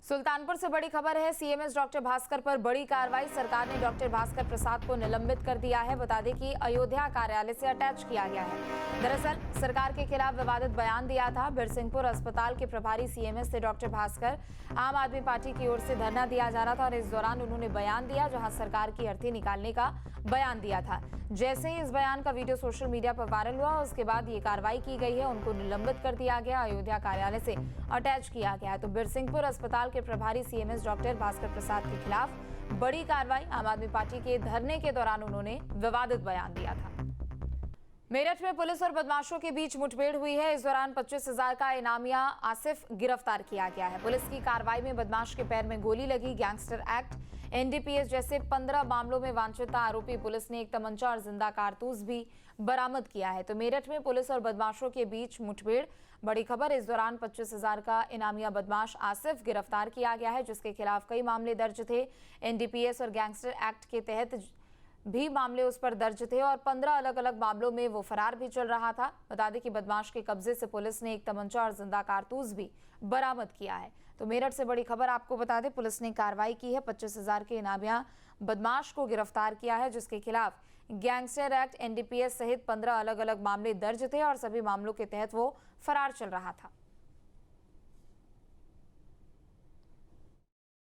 सुल्तानपुर से बड़ी खबर है। सीएमएस डॉक्टर भास्कर पर बड़ी कार्रवाई। सरकार ने डॉक्टर भास्कर प्रसाद को निलंबित कर दिया है। बता दें कि अयोध्या कार्यालय से अटैच किया गया है। दरअसल सरकार के खिलाफ विवादित बयान दिया था। बिरसिंहपुर अस्पताल के प्रभारी सीएमएस थे डॉक्टर भास्कर। आम आदमी पार्टी की ओर से धरना दिया जा रहा था और इस दौरान उन्होंने बयान दिया जहां सरकार की अर्थी निकालने का बयान दिया था। जैसे ही इस बयान का वीडियो सोशल मीडिया पर वायरल हुआ, उसके बाद ये कार्रवाई की गई है। उनको निलंबित कर दिया गया, अयोध्या कार्यालय से अटैच किया गया है। तो बिरसिंहपुर अस्पताल के प्रभारी सीएमएस डॉक्टर भास्कर प्रसाद के खिलाफ बड़ी कार्रवाई। आम आदमी पार्टी के धरने के दौरान उन्होंने विवादित बयान दिया था। मेरठ में पुलिस और बदमाशों के बीच मुठभेड़ हुई है। इस दौरान 25,000 का इनामिया आसिफ गिरफ्तार किया गया है। पुलिस की कार्रवाई में बदमाश के पैर में गोली लगी। गैंगस्टर एक्ट, एनडीपीएस जैसे 15 मामलों में वांछित आरोपी पुलिस ने एक तमंचा और जिंदा कारतूस भी बरामद किया है। तो मेरठ में पुलिस और बदमाशों के बीच मुठभेड़, बड़ी खबर। इस दौरान 25,000 का इनामिया बदमाश आसिफ गिरफ्तार किया गया है, जिसके खिलाफ कई मामले दर्ज थे। एनडीपीएस और गैंगस्टर एक्ट के तहत भी मामले उस पर दर्ज थे और 15 अलग अलग मामलों में वो फरार भी चल रहा था। बता दें कि बदमाश के कब्जे से पुलिस ने एक तमंचा और जिंदा कारतूस भी बरामद किया है। तो मेरठ से बड़ी खबर आपको बता दें, पुलिस ने कार्रवाई की है। 25,000 के इनामिया बदमाश को गिरफ्तार किया है, जिसके खिलाफ गैंगस्टर एक्ट, एनडीपीएस सहित 15 अलग अलग मामले दर्ज थे और सभी मामलों के तहत वो फरार चल रहा था।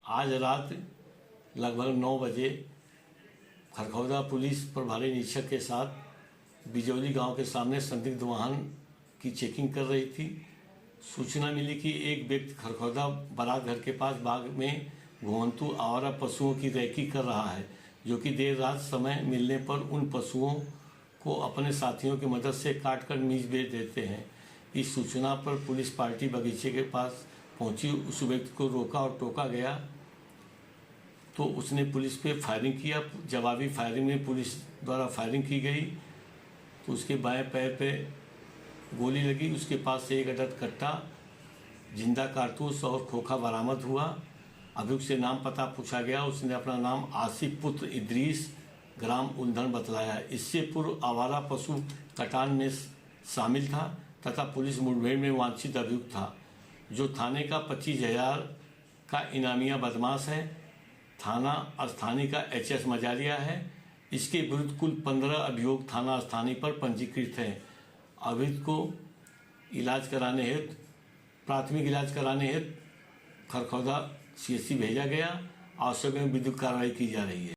आज रात लगभग 9 बजे खरखौदा पुलिस प्रभारी निरीक्षक के साथ बिजौली गांव के सामने संदिग्ध वाहन की चेकिंग कर रही थी। सूचना मिली कि एक व्यक्ति खरखौदा बारात घर के पास बाग में घुमंतु आवारा पशुओं की रैकी कर रहा है, जो कि देर रात समय मिलने पर उन पशुओं को अपने साथियों की मदद से काटकर मीज बेच देते हैं। इस सूचना पर पुलिस पार्टी बगीचे के पास पहुंची। उस व्यक्ति को रोका और टोका गया तो उसने पुलिस पे फायरिंग किया। जवाबी फायरिंग में पुलिस द्वारा फायरिंग की गई तो उसके बाएं पैर पे गोली लगी। उसके पास से एक अदद कट्टा, जिंदा कारतूस और खोखा बरामद हुआ। अभियुक्त से नाम पता पूछा गया। उसने अपना नाम आसिफ पुत्र इद्रीस ग्राम उल्धन बतलाया। इससे पूर्व आवारा पशु कटान में शामिल था तथा पुलिस मुठभेड़ में वांछित अभियुक्त था, जो थाने का 25,000 का इनामिया बदमाश है। थाना स्थानीय का एचएस मजारिया है। इसके विरुद्ध कुल 15 अभियोग थाना स्थानीय पर पंजीकृत हैं। अभियुक्त को इलाज कराने हेतु प्राथमिक इलाज कराने हेतु खरखौदा सीएचसी भेजा गया। आवश्यक में विद्युत कार्रवाई की जा रही है।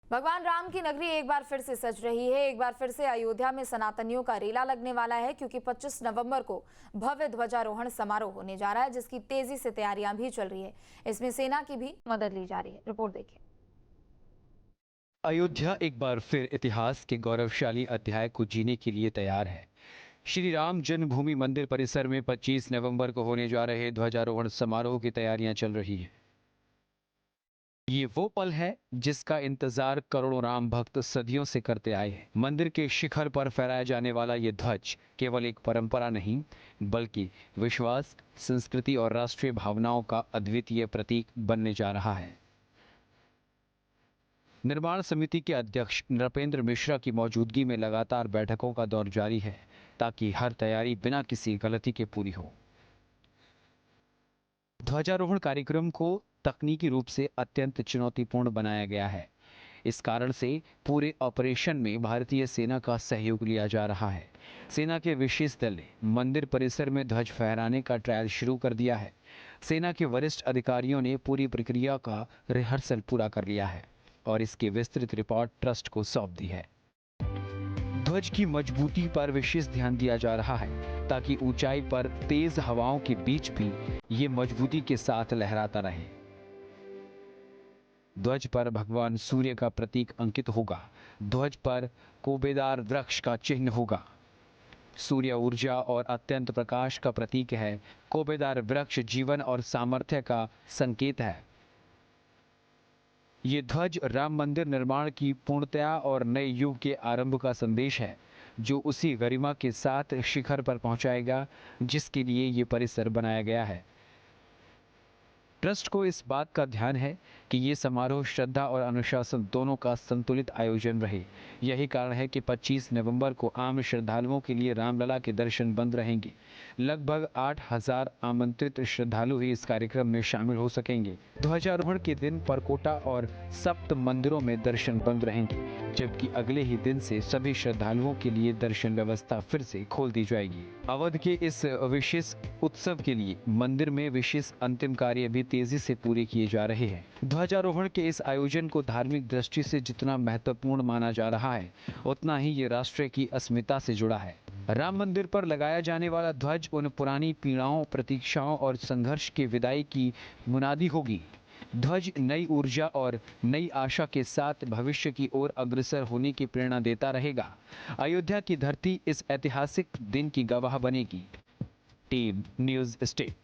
भगवान राम की नगरी एक बार फिर से सज रही है। एक बार फिर से अयोध्या में सनातनियों का रेला लगने वाला है, क्योंकि 25 नवंबर को भव्य ध्वजारोहण समारोह होने जा रहा है, जिसकी तेजी से तैयारियां भी चल रही है। इसमें सेना की भी मदद ली जा रही है। रिपोर्ट देखिए। अयोध्या एक बार फिर इतिहास के गौरवशाली अध्याय को जीने के लिए तैयार है। श्री राम जन्मभूमि मंदिर परिसर में 25 नवंबर को होने जा रहे ध्वजारोहण समारोह की तैयारियां चल रही हैं। ये वो पल है जिसका इंतजार करोड़ों राम भक्त सदियों से करते आए हैं। मंदिर के शिखर पर फहराया जाने वाला ये ध्वज केवल एक परंपरा नहीं, बल्कि विश्वास, संस्कृति और राष्ट्रीय भावनाओं का अद्वितीय प्रतीक बनने जा रहा है। निर्माण समिति के अध्यक्ष नृपेंद्र मिश्रा की मौजूदगी में लगातार बैठकों का दौर जारी है, ताकि हर तैयारी बिना किसी गलती के पूरी हो। ध्वजारोहण कार्यक्रम को तकनीकी रूप से अत्यंत चुनौतीपूर्ण बनाया गया है। इस कारण से पूरे ऑपरेशन में भारतीय सेना का सहयोग लिया जा रहा है। सेना के विशेष दल ने मंदिर परिसर में ध्वज फहराने का ट्रायल शुरू कर दिया है। सेना के वरिष्ठ अधिकारियों ने पूरी प्रक्रिया का रिहर्सल पूरा कर लिया है और इसकी विस्तृत रिपोर्ट ट्रस्ट को सौंप दी है। ध्वज की मजबूती पर विशेष ध्यान दिया जा रहा है, ताकि ऊंचाई पर तेज हवाओं के बीच भी ये मजबूती के साथ लहराता रहे। ध्वज पर भगवान सूर्य का प्रतीक अंकित होगा। ध्वज पर कोबेदार वृक्ष का चिन्ह होगा। सूर्य ऊर्जा और अत्यंत प्रकाश का प्रतीक है। कोबेदार वृक्ष जीवन और सामर्थ्य का संकेत है। ये ध्वज राम मंदिर निर्माण की पूर्णता और नए युग के आरंभ का संदेश है, जो उसी गरिमा के साथ शिखर पर पहुंचाएगा जिसके लिए ये परिसर बनाया गया है। ट्रस्ट को इस बात का ध्यान है कि ये समारोह श्रद्धा और अनुशासन दोनों का संतुलित आयोजन रहे। यही कारण है कि 25 नवंबर को आम श्रद्धालुओं के लिए रामलला के दर्शन बंद रहेंगे। लगभग 8,000 आमंत्रित श्रद्धालु ही इस कार्यक्रम में शामिल हो सकेंगे। ध्वजारोहण के दिन परकोटा और सप्त मंदिरों में दर्शन बंद रहेंगे, जबकि अगले ही दिन से सभी श्रद्धालुओं के लिए दर्शन व्यवस्था फिर से खोल दी जाएगी। अवध के इस विशेष उत्सव के लिए मंदिर में विशेष अंतिम कार्य भी तेजी से पूरे किए जा रहे हैं। ध्वजारोहण के इस आयोजन को धार्मिक दृष्टि से जितना महत्वपूर्ण माना जा रहा है, उतना ही ये राष्ट्र की अस्मिता से जुड़ा है। राम मंदिर पर लगाया जाने वाला ध्वज उन पुरानी पीड़ाओं, प्रतीक्षाओं और संघर्ष के विदाई की मुनादी होगी। ध्वज नई ऊर्जा और नई आशा के साथ भविष्य की ओर अग्रसर होने की प्रेरणा देता रहेगा। अयोध्या की धरती इस ऐतिहासिक दिन की गवाह बनेगी। Team news state.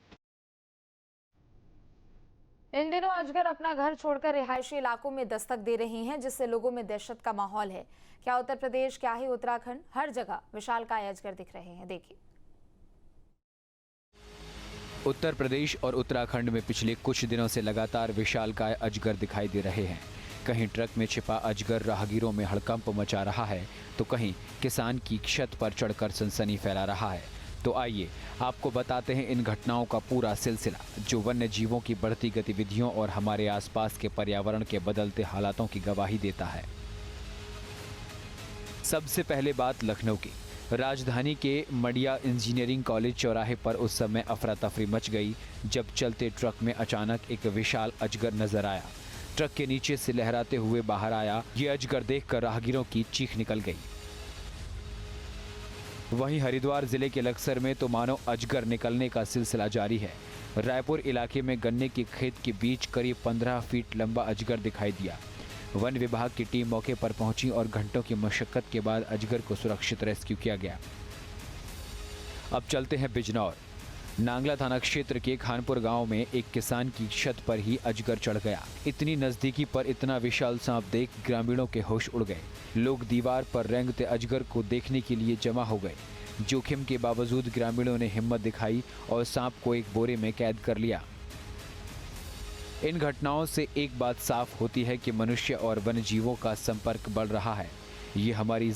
इन दिनों अजगर अपना घर छोड़कर रिहायशी इलाकों में दस्तक दे रही हैं, जिससे लोगों में दहशत का माहौल है। क्या उत्तर प्रदेश, क्या ही उत्तराखंड, हर जगह विशालकाय अजगर दिख रहे हैं। देखिए। उत्तर प्रदेश और उत्तराखंड में पिछले कुछ दिनों से लगातार विशालकाय अजगर दिखाई दे रहे हैं। कहीं ट्रक में छिपा अजगर राहगीरों में हड़कंप मचा रहा है, तो कहीं किसान की छत पर चढ़कर सनसनी फैला रहा है। तो आइए आपको बताते हैं इन घटनाओं का पूरा सिलसिला, जो वन्य जीवों की बढ़ती गतिविधियों और हमारे आसपास के पर्यावरण के बदलते हालातों की गवाही देता है। सबसे पहले बात लखनऊ की। राजधानी के मडिया इंजीनियरिंग कॉलेज चौराहे पर उस समय अफरा तफरी मच गई, जब चलते ट्रक में अचानक एक विशाल अजगर नजर आया। ट्रक के नीचे से लहराते हुए बाहर आया। ये अजगर देखकर राहगीरों की चीख निकल गई। वहीं हरिद्वार जिले के लक्सर में तो मानो अजगर निकलने का सिलसिला जारी है। रायपुर इलाके में गन्ने के खेत के बीच करीब 15 फीट लंबा अजगर दिखाई दिया। वन विभाग की टीम मौके पर पहुंची और घंटों की मशक्कत के बाद अजगर को सुरक्षित रेस्क्यू किया गया। अब चलते हैं बिजनौर। नांगला थाना क्षेत्र के खानपुर गांव में एक किसान की छत पर ही अजगर चढ़ गया। इतनी नजदीकी पर इतना विशाल सांप देख ग्रामीणों के होश उड़ गए। लोग दीवार पर रेंगते अजगर को देखने के लिए जमा हो गए। जोखिम के बावजूद ग्रामीणों ने हिम्मत दिखाई और सांप को एक बोरे में कैद कर लिया। इन घटनाओं से एक बात साफ होती है कि मनुष्य और वन्य जीवों का संपर्क बढ़ रहा है। ये हमारी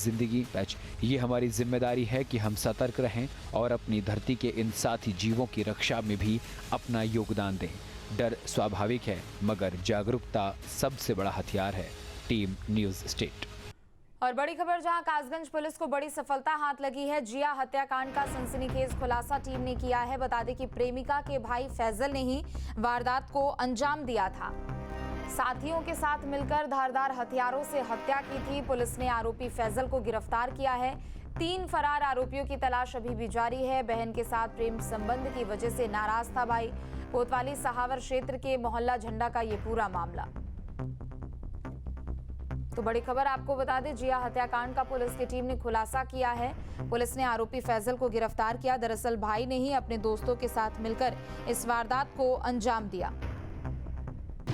जिम्मेदारी है कि हम सतर्क रहें और अपनी धरती के इन साथी जीवों की रक्षा में भी अपना योगदान दें। डर स्वाभाविक है, मगर जागरूकता सबसे बड़ा हथियार है। Team news state. और बड़ी खबर, जहां कासगंज पुलिस को बड़ी सफलता हाथ लगी है। जिया हत्याकांड का सनसनीखेज खुलासा टीम ने किया है। बता दें कि प्रेमिका के भाई फैजल ने ही वारदात को अंजाम दिया था। साथियों के साथ मिलकर धारदार हथियारों से हत्या की थी। पुलिस ने आरोपी फैजल को गिरफ्तार किया है। 3 फरार आरोपियों की तलाश अभी भी जारी है। बहन के साथ प्रेम संबंध की वजह से नाराज था भाई। कोतवाली सहावर क्षेत्र के मोहल्ला झंडा का ये पूरा मामला। तो बड़ी खबर आपको बता दें, जिया हत्याकांड का पुलिस की टीम ने खुलासा किया है। पुलिस ने आरोपी फैजल को गिरफ्तार किया। दरअसल भाई ने ही अपने दोस्तों के साथ मिलकर इस वारदात को अंजाम दिया।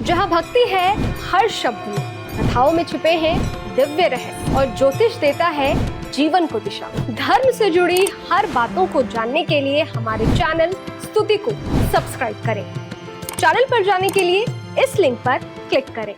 जहां भक्ति है हर शब्द में, कथाओं में छुपे हैं दिव्य रहस्य और ज्योतिष देता है जीवन को दिशा। धर्म से जुड़ी हर बातों को जानने के लिए हमारे चैनल स्तुति को सब्सक्राइब करें। चैनल पर जाने के लिए इस लिंक पर क्लिक करें।